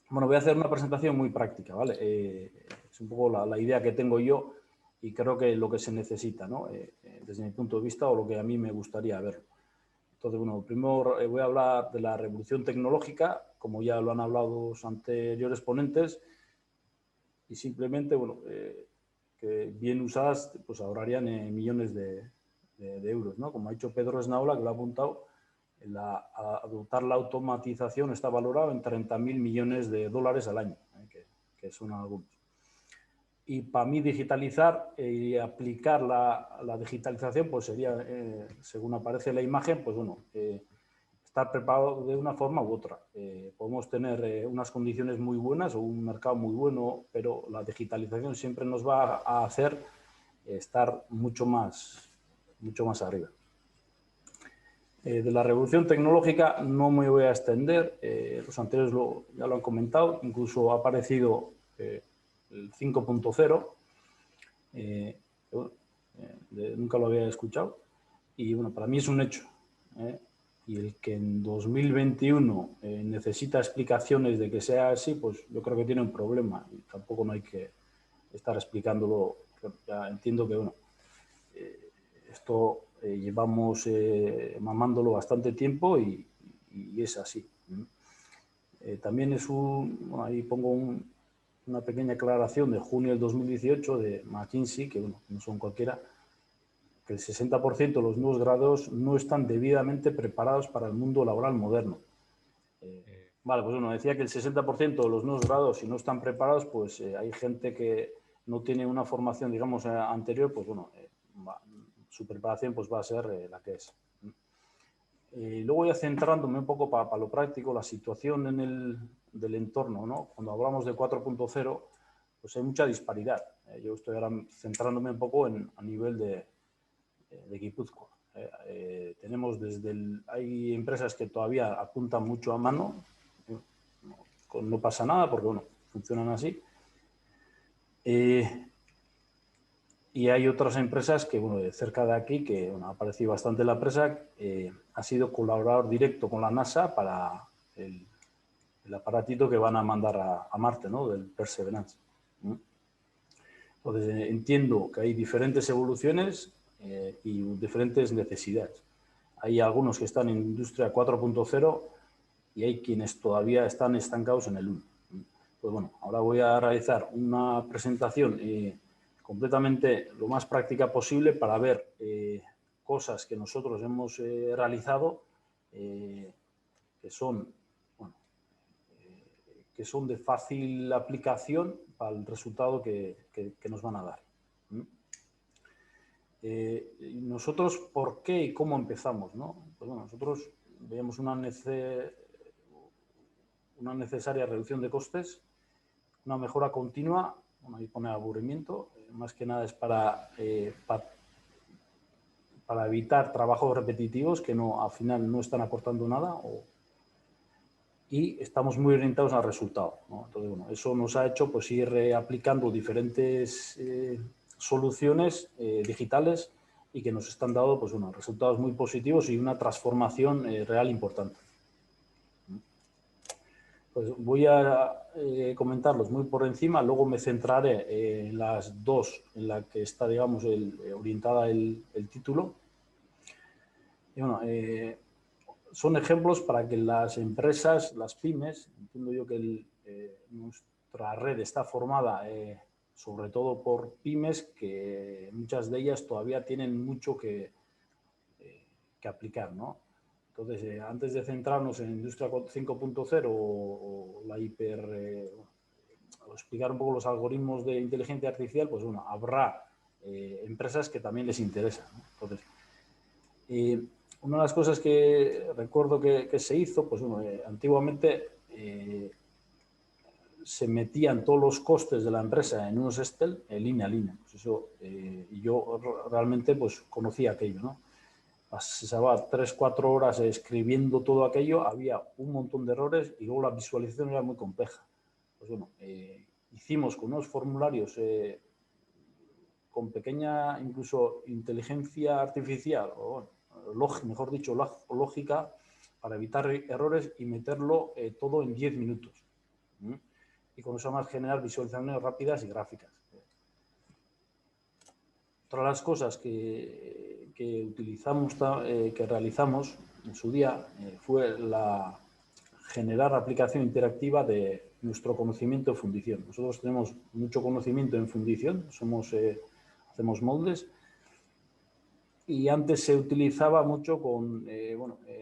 Bueno, voy a hacer una presentación muy práctica, ¿vale? Es un poco la idea que tengo yo y creo que lo que se necesita, ¿no? Desde mi punto de vista o lo que a mí me gustaría ver. Entonces, bueno, primero voy a hablar de la revolución tecnológica, como ya lo han hablado los anteriores ponentes, y simplemente, bueno, que bien usadas, pues ahorrarían millones de euros, ¿no? Como ha dicho Pedro Esnaola, que lo ha apuntado, adoptar la automatización está valorado en 30.000 millones de dólares al año, que son algunos. Y para mí digitalizar y aplicar la digitalización, pues sería, según aparece en la imagen, pues bueno, estar preparado de una forma u otra. Podemos tener unas condiciones muy buenas o un mercado muy bueno, pero la digitalización siempre nos va a hacer estar mucho más arriba. De la revolución tecnológica no me voy a extender, los anteriores ya lo han comentado, incluso ha aparecido el 5.0, nunca lo había escuchado, y bueno, para mí es un hecho. Y el que en 2021 necesita explicaciones de que sea así, pues yo creo que tiene un problema y tampoco no hay que estar explicándolo. Ya entiendo que, bueno, esto llevamos mamándolo bastante tiempo y es así. También es bueno, ahí pongo una pequeña aclaración de junio del 2018 de McKinsey, que bueno, no son cualquiera, que el 60% de los nuevos graduados no están debidamente preparados para el mundo laboral moderno. Vale, pues bueno, decía que el 60% de los nuevos graduados, si no están preparados, pues hay gente que no tiene una formación, digamos, anterior, pues bueno, su preparación pues va a ser la que es. Luego ya centrándome un poco para lo práctico, la situación del entorno, ¿no? Cuando hablamos de 4.0, pues hay mucha disparidad. Yo estoy ahora centrándome un poco a nivel de Guipúzcoa. Tenemos hay empresas que todavía apuntan mucho a mano, no pasa nada porque, bueno, funcionan así. Y hay otras empresas que, bueno, de cerca de aquí, que bueno, ha aparecido bastante la empresa, ha sido colaborador directo con la NASA para el aparatito que van a mandar a Marte, ¿no? Del Perseverance. Entonces, entiendo que hay diferentes evoluciones y diferentes necesidades. Hay algunos que están en industria 4.0 y hay quienes todavía están estancados en el 1. Pues bueno, ahora voy a realizar una presentación completamente lo más práctica posible para ver cosas que nosotros hemos realizado que son, bueno, que son de fácil aplicación para el resultado que nos van a dar. Nosotros, ¿por qué y cómo empezamos? ¿No? Pues bueno, nosotros veíamos una necesaria reducción de costes, una mejora continua, bueno, ahí pone aburrimiento, más que nada es para evitar trabajos repetitivos que no, al final no están aportando nada y estamos muy orientados al resultado, ¿no? Entonces, bueno, eso nos ha hecho pues ir aplicando diferentes soluciones digitales y que nos están dando pues, bueno, resultados muy positivos y una transformación real importante. Pues voy a comentarlos muy por encima, luego me centraré en las dos en la que está, digamos, orientada el título. Y bueno, son ejemplos para que las empresas, las pymes, entiendo yo que nuestra red está formada sobre todo por pymes, que muchas de ellas todavía tienen mucho que aplicar, ¿no? Entonces, antes de centrarnos en Industria 5.0 o la o explicar un poco los algoritmos de inteligencia artificial, pues bueno, habrá empresas que también les interesa, ¿no? Entonces, una de las cosas que recuerdo que se hizo, pues bueno, antiguamente se metían todos los costes de la empresa en unos Excel línea a línea. Pues eso, y yo realmente pues conocía aquello, ¿no? Pasaba 3-4 horas escribiendo todo aquello, había un montón de errores y luego la visualización era muy compleja. Pues bueno, hicimos con unos formularios con pequeña incluso inteligencia artificial, o mejor dicho, lógica, para evitar errores y meterlo todo en 10 minutos. Y con eso más generar visualizaciones rápidas y gráficas. Otra de las cosas que utilizamos, que realizamos en su día, fue generar aplicación interactiva de nuestro conocimiento de fundición. Nosotros tenemos mucho conocimiento en fundición, hacemos moldes, y antes se utilizaba mucho con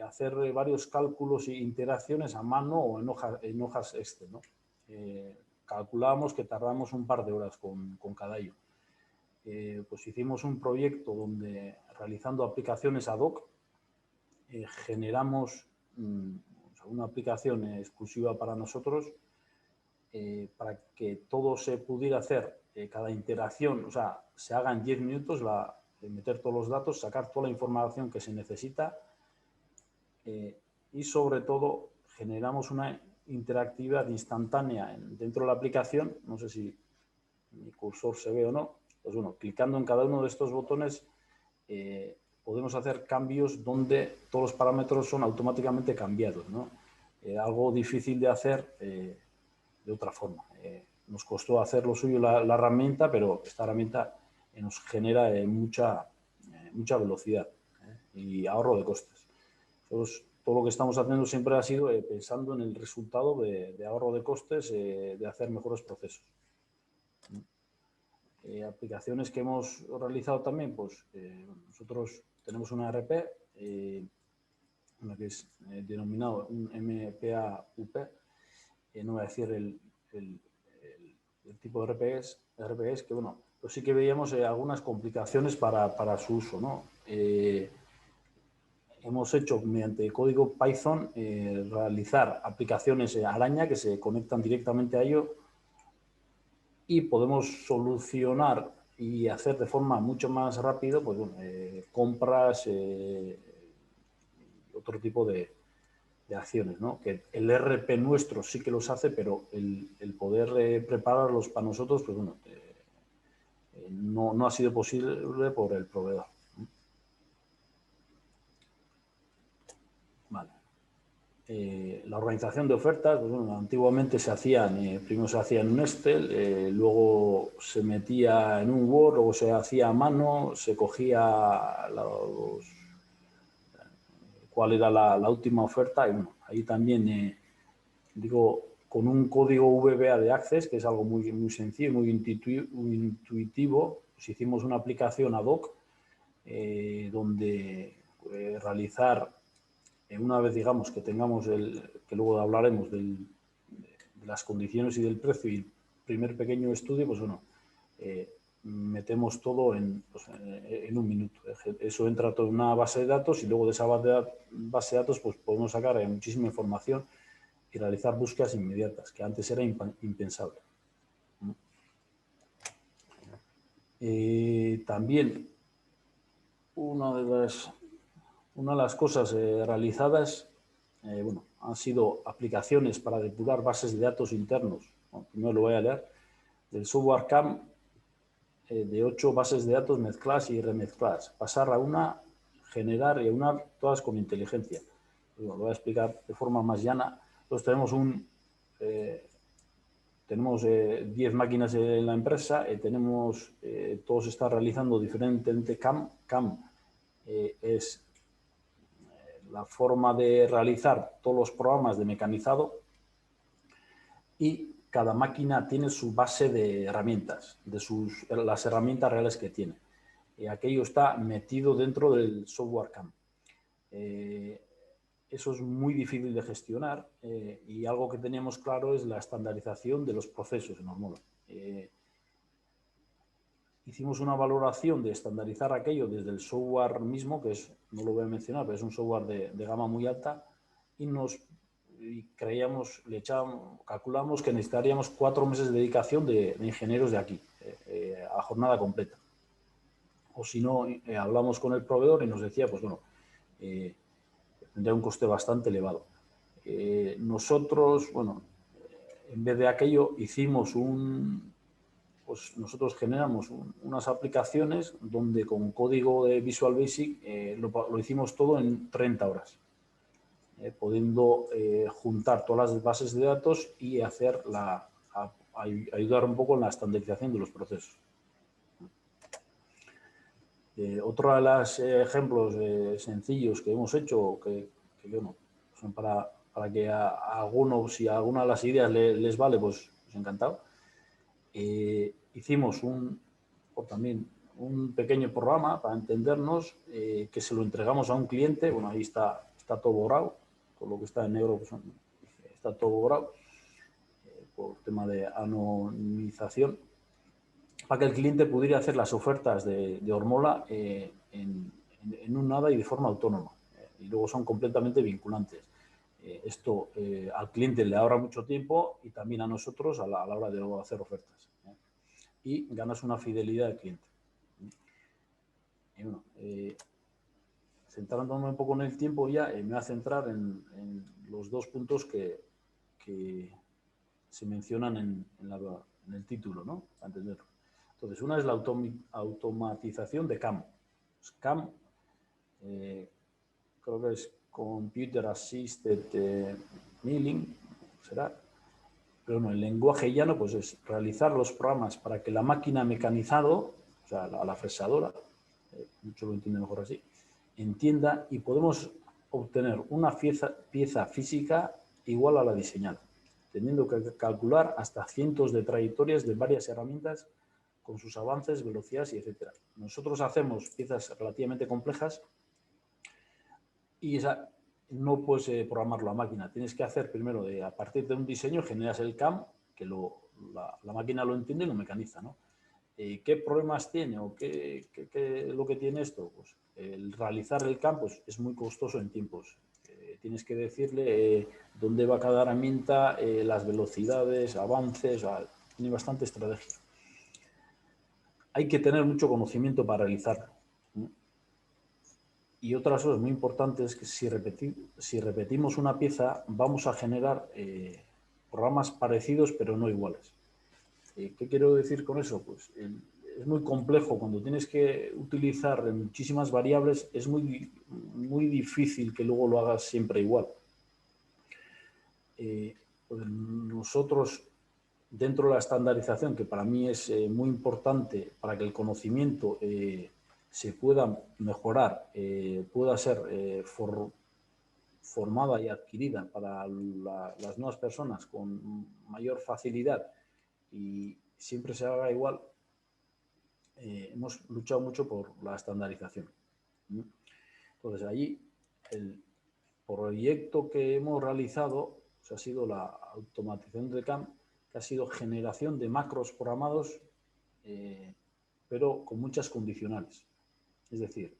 hacer varios cálculos e interacciones a mano o en hojas Excel, ¿no? Calculábamos que tardamos un par de horas con cada ello. Pues hicimos un proyecto donde, realizando aplicaciones ad hoc, generamos una aplicación exclusiva para nosotros, para que todo se pudiera hacer, cada interacción, se haga en 10 minutos, meter todos los datos, sacar toda la información que se necesita, y sobre todo generamos una interactividad instantánea dentro de la aplicación. No sé si mi cursor se ve o no. Pues bueno, clicando en cada uno de estos botones podemos hacer cambios donde todos los parámetros son automáticamente cambiados, ¿no? Algo difícil de hacer de otra forma. Nos costó hacer lo suyo la herramienta, pero esta herramienta nos genera mucha velocidad y ahorro de costes. Entonces, todo lo que estamos haciendo siempre ha sido pensando en el resultado de ahorro de costes, de hacer mejores procesos. Aplicaciones que hemos realizado también, pues nosotros tenemos una ERP, una que es denominado un MPA-UP, no voy a decir el tipo de RPs, que bueno, pues sí que veíamos algunas complicaciones para su uso, ¿no? Hemos hecho mediante código Python realizar aplicaciones araña que se conectan directamente a ello, y podemos solucionar y hacer de forma mucho más rápido, pues bueno, compras, otro tipo de acciones, ¿no? Que el ERP nuestro sí que los hace, pero el poder prepararlos para nosotros, pues bueno, no ha sido posible por el proveedor. Vale. La organización de ofertas, pues bueno, antiguamente se hacían, primero se hacía en un Excel, luego se metía en un Word, luego se hacía a mano, se cogía cuál era la última oferta, y bueno, ahí también, con un código VBA de Access, que es algo muy, muy sencillo, muy intuitivo, pues hicimos una aplicación ad hoc, donde realizar, una vez digamos que tengamos que luego hablaremos de las condiciones y del precio y el primer pequeño estudio, pues bueno, metemos todo en un minuto. Eso entra todo en una base de datos, y luego de esa base de datos pues podemos sacar muchísima información y realizar búsquedas inmediatas, que antes era impensable. También una de las cosas realizadas, han sido aplicaciones para depurar bases de datos internos. Bueno, primero lo voy a leer. Del software CAM, de 8 bases de datos mezcladas y remezcladas. Pasar a una, generar y aunar todas con inteligencia. Lo voy a explicar de forma más llana. Entonces tenemos 10 máquinas en la empresa, todos están realizando diferentemente CAM. CAM es la forma de realizar todos los programas de mecanizado, y cada máquina tiene su base de herramientas, las herramientas reales que tiene. Aquello está metido dentro del software CAM. Eso es muy difícil de gestionar, y algo que teníamos claro es la estandarización de los procesos en Ormola. Hicimos una valoración de estandarizar aquello desde el software mismo, que no lo voy a mencionar, pero es un software de gama muy alta, y calculamos que necesitaríamos 4 meses de dedicación de ingenieros de aquí, a jornada completa. O si no, hablamos con el proveedor y nos decía, pues bueno, tendría un coste bastante elevado. Nosotros, bueno, en vez de aquello, nosotros generamos unas aplicaciones donde con código de Visual Basic lo hicimos todo en 30 horas. pudiendo juntar todas las bases de datos y ayudar un poco en la estandarización de los procesos. Otro de los ejemplos sencillos que hemos hecho, que bueno, son para que a alguno, si a alguna de las ideas les vale, pues encantado. Hicimos también un pequeño programa para entendernos, que se lo entregamos a un cliente. Bueno, ahí está todo borrado, todo lo que está en negro pues, está todo borrado por tema de anonimización, para que el cliente pudiera hacer las ofertas de Hormola en un nada y de forma autónoma. Y luego son completamente vinculantes. Esto al cliente le ahorra mucho tiempo y también a nosotros a la hora de hacer ofertas. Y ganas una fidelidad del cliente. Y bueno, centrándome un poco en el tiempo ya, me voy a centrar en los dos puntos que se mencionan en el título, ¿no? Para entenderlo. Entonces, una es la automatización de CAM. Pues CAM, creo que es Computer Assisted Milling, será. Pero no, el lenguaje llano pues es realizar los programas para que la máquina mecanizado, o sea, la fresadora, mucho lo entiende mejor así, entienda y podemos obtener una pieza física igual a la diseñada, teniendo que calcular hasta cientos de trayectorias de varias herramientas con sus avances, velocidades y etcétera. Nosotros hacemos piezas relativamente complejas y esa no puedes programarlo a máquina. Tienes que hacer primero, a partir de un diseño, generas el CAM, que la máquina lo entiende y lo mecaniza, ¿no? ¿Qué problemas tiene o qué es lo que tiene esto? Pues el realizar el CAM pues, es muy costoso en tiempos. Tienes que decirle dónde va cada herramienta, las velocidades, avances, o sea, tiene bastante estrategia. Hay que tener mucho conocimiento para realizarlo. Y otra cosa muy importante es que si repetimos una pieza, vamos a generar programas parecidos pero no iguales. ¿Qué quiero decir con eso? Pues es muy complejo. Cuando tienes que utilizar muchísimas variables, es muy difícil que luego lo hagas siempre igual. Pues nosotros, dentro de la estandarización, que para mí es muy importante para que el conocimiento se pueda mejorar, pueda ser formada y adquirida para las nuevas personas con mayor facilidad y siempre se haga igual, hemos luchado mucho por la estandarización. Entonces, allí el proyecto que hemos realizado ha sido la automatización de CAM, que ha sido generación de macros programados, pero con muchas condicionales. Es decir,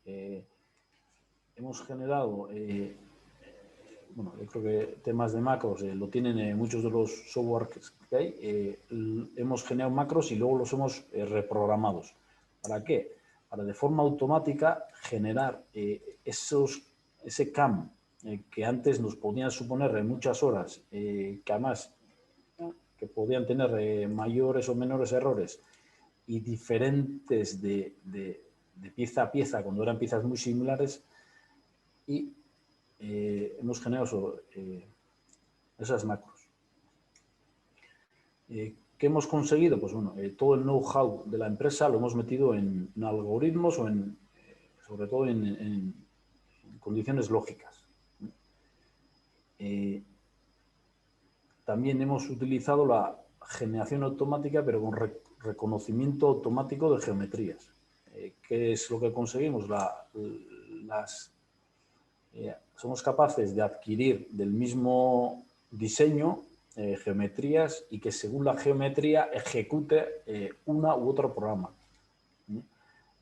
hemos generado, bueno, yo creo que temas de macros lo tienen muchos de los software que hay, hemos generado macros y luego los hemos reprogramados. ¿Para qué? Para de forma automática generar ese CAM que antes nos podían suponer muchas horas, que además que podían tener mayores o menores errores y diferentes de pieza a pieza cuando eran piezas muy similares, y hemos generado esas macros. ¿Qué hemos conseguido? Pues bueno, todo el know-how de la empresa lo hemos metido en algoritmos o sobre todo en condiciones lógicas. También hemos utilizado la generación automática, pero con reconocimiento automático de geometrías. ¿Qué es lo que conseguimos? Somos capaces de adquirir del mismo diseño geometrías y que según la geometría ejecute una u otro programa,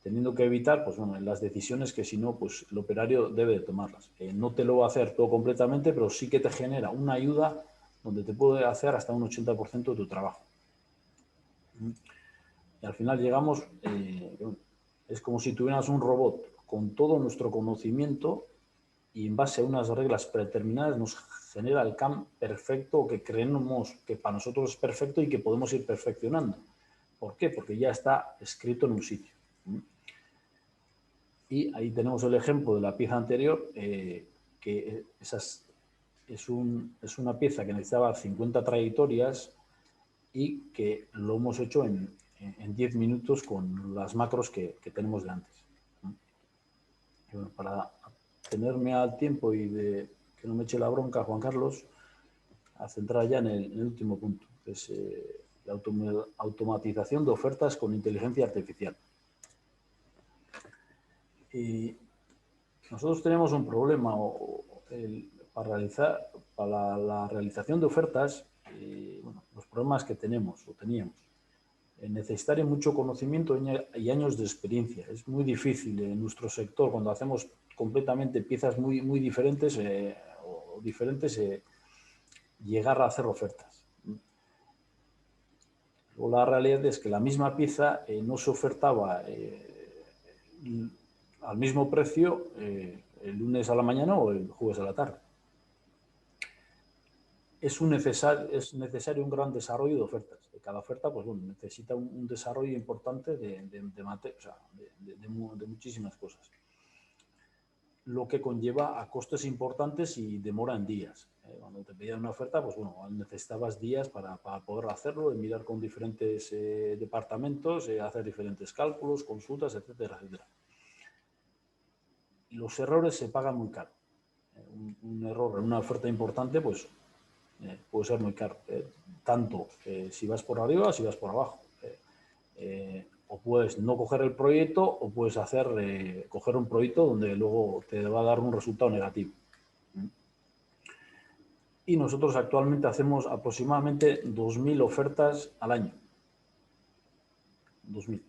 teniendo que evitar pues, bueno, las decisiones que si no pues, el operario debe de tomarlas. No te lo va a hacer todo completamente, pero sí que te genera una ayuda donde te puede hacer hasta un 80% de tu trabajo. Y al final llegamos, es como si tuvieras un robot con todo nuestro conocimiento y en base a unas reglas predeterminadas nos genera el CAM perfecto que creemos que para nosotros es perfecto y que podemos ir perfeccionando. ¿Por qué? Porque ya está escrito en un sitio. Y ahí tenemos el ejemplo de la pieza anterior, que esas es una pieza que necesitaba 50 trayectorias y que lo hemos hecho en 10 minutos con las macros que tenemos de antes. Y bueno, para tenerme al tiempo y de que no me eche la bronca, Juan Carlos, a centrar ya en el último punto, que es la automatización de ofertas con inteligencia artificial. Y nosotros tenemos un problema para la realización de ofertas, bueno, los problemas que tenemos o teníamos. Necesitaría mucho conocimiento y años de experiencia. Es muy difícil en nuestro sector, cuando hacemos completamente piezas muy diferentes llegar a hacer ofertas. Luego, la realidad es que la misma pieza no se ofertaba al mismo precio el lunes a la mañana o el jueves a la tarde. Es necesario un gran desarrollo de ofertas. Cada oferta, pues bueno, necesita un desarrollo importante de muchísimas cosas. Lo que conlleva a costes importantes y demora en días. Cuando te pedían una oferta, pues bueno, necesitabas días para poder hacerlo, mirar con diferentes departamentos, hacer diferentes cálculos, consultas, etcétera, etcétera. Y los errores se pagan muy caro. Un error en una oferta importante, pues puede ser muy caro, tanto si vas por arriba o si vas por abajo. O puedes no coger el proyecto o puedes coger un proyecto donde luego te va a dar un resultado negativo. Y nosotros actualmente hacemos aproximadamente 2.000 ofertas al año. 2.000.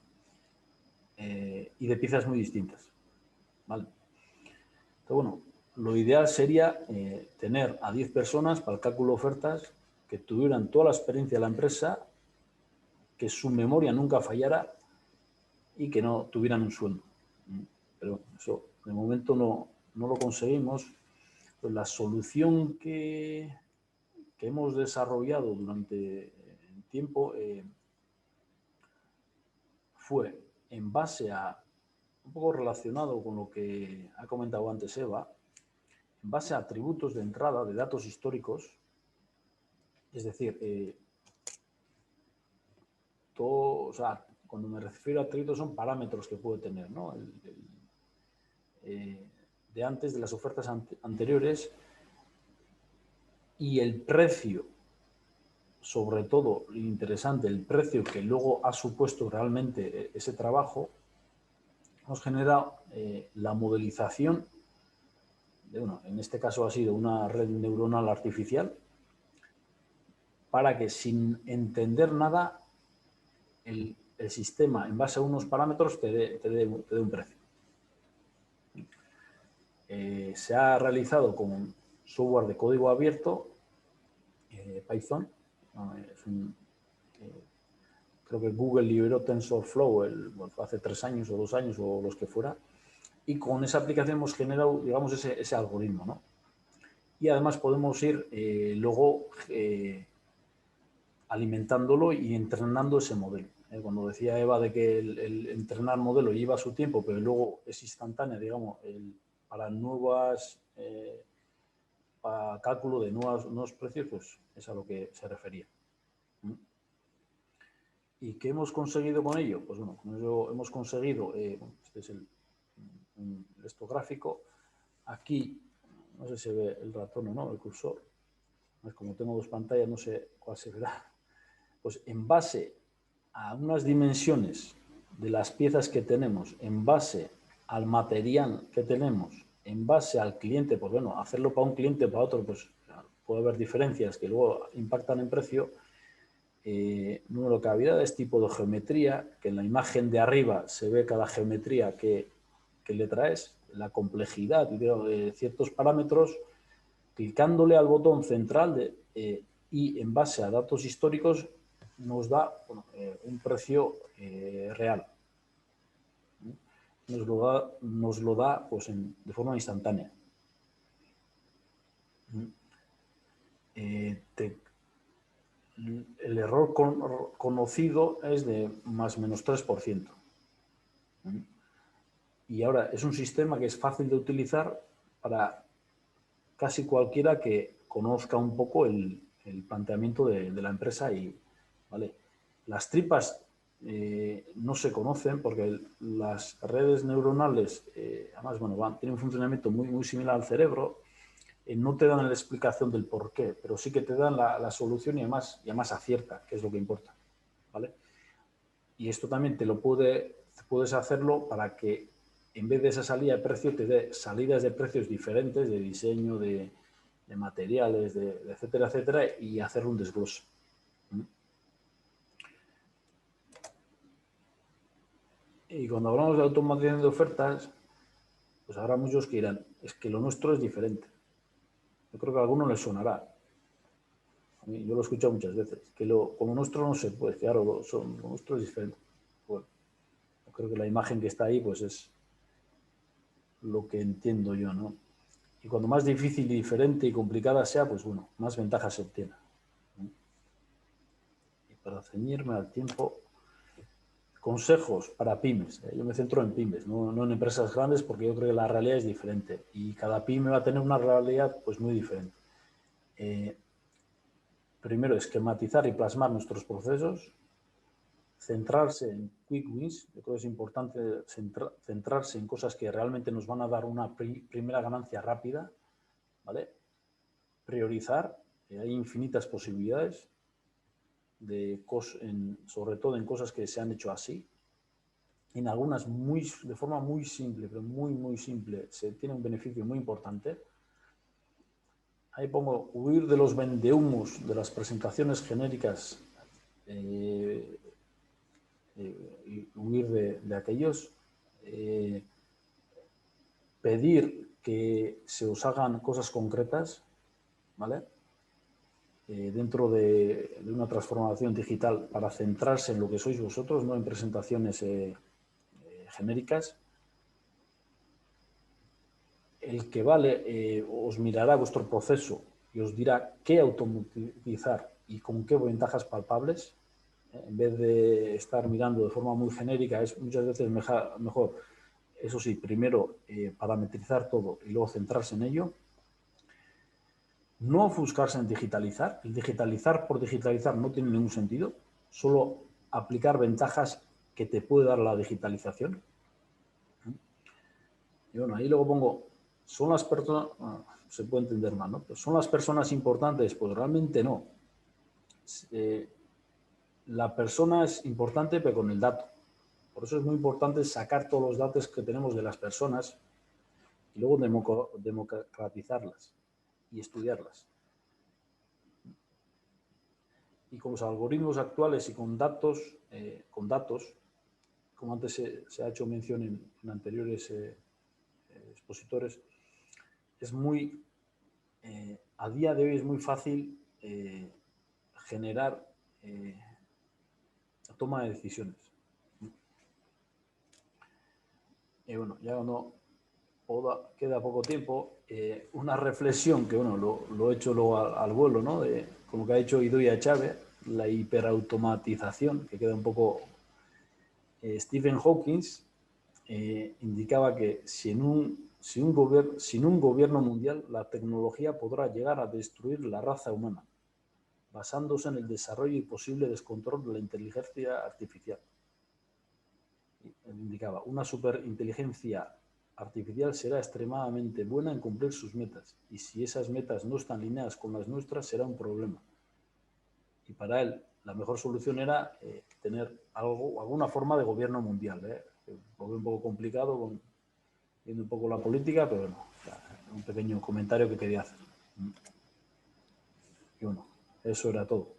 Y de piezas muy distintas. ¿Vale? Entonces, bueno, lo ideal sería tener a 10 personas para el cálculo de ofertas que tuvieran toda la experiencia de la empresa, que su memoria nunca fallara y que no tuvieran un sueldo. Pero eso de momento no lo conseguimos. Pues la solución que hemos desarrollado durante el tiempo fue en base a, un poco relacionado con lo que ha comentado antes Eva, en base a atributos de entrada de datos históricos, es decir, todo, o sea, cuando me refiero a atributos son parámetros que puede tener, ¿no? De antes, de las ofertas anteriores, y el precio, sobre todo, interesante, el precio que luego ha supuesto realmente ese trabajo, nos genera la modelización de, bueno, en este caso ha sido una red neuronal artificial, para que sin entender nada, el sistema, en base a unos parámetros, te dé un precio. Se ha realizado con software de código abierto, Python. Creo que Google liberó TensorFlow hace 3 años o 2 años o los que fuera. Y con esa aplicación hemos generado, digamos, ese algoritmo, ¿no? Y además podemos ir luego alimentándolo y entrenando ese modelo. Cuando decía Eva de que el entrenar modelo lleva su tiempo, pero luego es instantáneo, digamos, para para cálculo de nuevos precios, pues es a lo que se refería. ¿Y qué hemos conseguido con ello? Pues bueno, con ello hemos conseguido, este es el gráfico. Aquí, no sé si se ve el ratón o no, el cursor. Como tengo 2 pantallas, no sé cuál se verá. Pues en base a unas dimensiones de las piezas que tenemos, en base al material que tenemos, en base al cliente, pues bueno, hacerlo para un cliente o para otro, pues puede haber diferencias que luego impactan en precio. Número de cavidades, tipo de geometría, que en la imagen de arriba se ve cada geometría que le traes, la complejidad de ciertos parámetros, clicándole al botón central y en base a datos históricos nos da un precio real. Nos lo da pues, de forma instantánea. El error conocido es de más o menos 3%. Y ahora es un sistema que es fácil de utilizar para casi cualquiera que conozca un poco el planteamiento de la empresa y, ¿vale? Las tripas no se conocen porque las redes neuronales, además, bueno, tienen un funcionamiento muy similar al cerebro. No te dan la explicación del por qué, pero sí que te dan la solución y además acierta, que es lo que importa, ¿vale? Y esto también puedes hacerlo para que en vez de esa salida de precio te dé salidas de precios diferentes, de diseño, de materiales, etcétera, etcétera, y hacer un desglose. Y cuando hablamos de automatización de ofertas, pues habrá muchos que dirán, es que lo nuestro es diferente. Yo creo que a alguno les sonará. A mí, yo lo he escuchado muchas veces, que como nuestro no se puede, claro, lo nuestro es diferente. Bueno, yo creo que la imagen que está ahí, pues es lo que entiendo yo, ¿no? Y cuando más difícil y diferente y complicada sea, pues bueno, más ventajas se obtiene. Y para ceñirme al tiempo, consejos para pymes. Yo me centro en pymes, no en empresas grandes, porque yo creo que la realidad es diferente y cada pyme va a tener una realidad pues muy diferente. Primero, esquematizar y plasmar nuestros procesos, centrarse en quick wins. Yo creo que es importante centrarse en cosas que realmente nos van a dar una primera ganancia rápida, ¿vale? Priorizar, hay infinitas posibilidades, sobre todo en cosas que se han hecho así. En algunas de forma muy simple, pero muy simple, se tiene un beneficio muy importante. Ahí pongo huir de los vendehumos, de las presentaciones genéricas, y huir de aquellos. Pedir que se os hagan cosas concretas, ¿vale? Dentro de una transformación digital para centrarse en lo que sois vosotros, no en presentaciones genéricas. El que os mirará vuestro proceso y os dirá qué automatizar y con qué ventajas palpables. En vez de estar mirando de forma muy genérica, es muchas veces mejor, eso sí, primero parametrizar todo y luego centrarse en ello. No ofuscarse en digitalizar. El digitalizar por digitalizar no tiene ningún sentido. Solo aplicar ventajas que te puede dar la digitalización. Y bueno, ahí luego pongo, son las personas, se puede entender mal, ¿no? Pero ¿son las personas importantes? Pues realmente no. La persona es importante, pero con el dato. Por eso es muy importante sacar todos los datos que tenemos de las personas y luego democratizarlas y estudiarlas. Y con los algoritmos actuales y con datos, como antes se ha hecho mención en anteriores expositores, a día de hoy es muy fácil generar la toma de decisiones. Y bueno, ya no queda poco tiempo. Una reflexión que, bueno, lo he hecho luego al vuelo, ¿no? Como que ha dicho Idoia Chávez, la hiperautomatización, que queda un poco... Stephen Hawking indicaba que sin un gobierno mundial, la tecnología podrá llegar a destruir la raza humana, basándose en el desarrollo y posible descontrol de la inteligencia artificial. Él indicaba, una superinteligencia artificial será extremadamente buena en cumplir sus metas, y si esas metas no están alineadas con las nuestras, será un problema. Y para él, la mejor solución era tener alguna forma de gobierno mundial. Un poco complicado, viendo un poco la política, pero bueno, un pequeño comentario que quería hacer. Y bueno, eso era todo.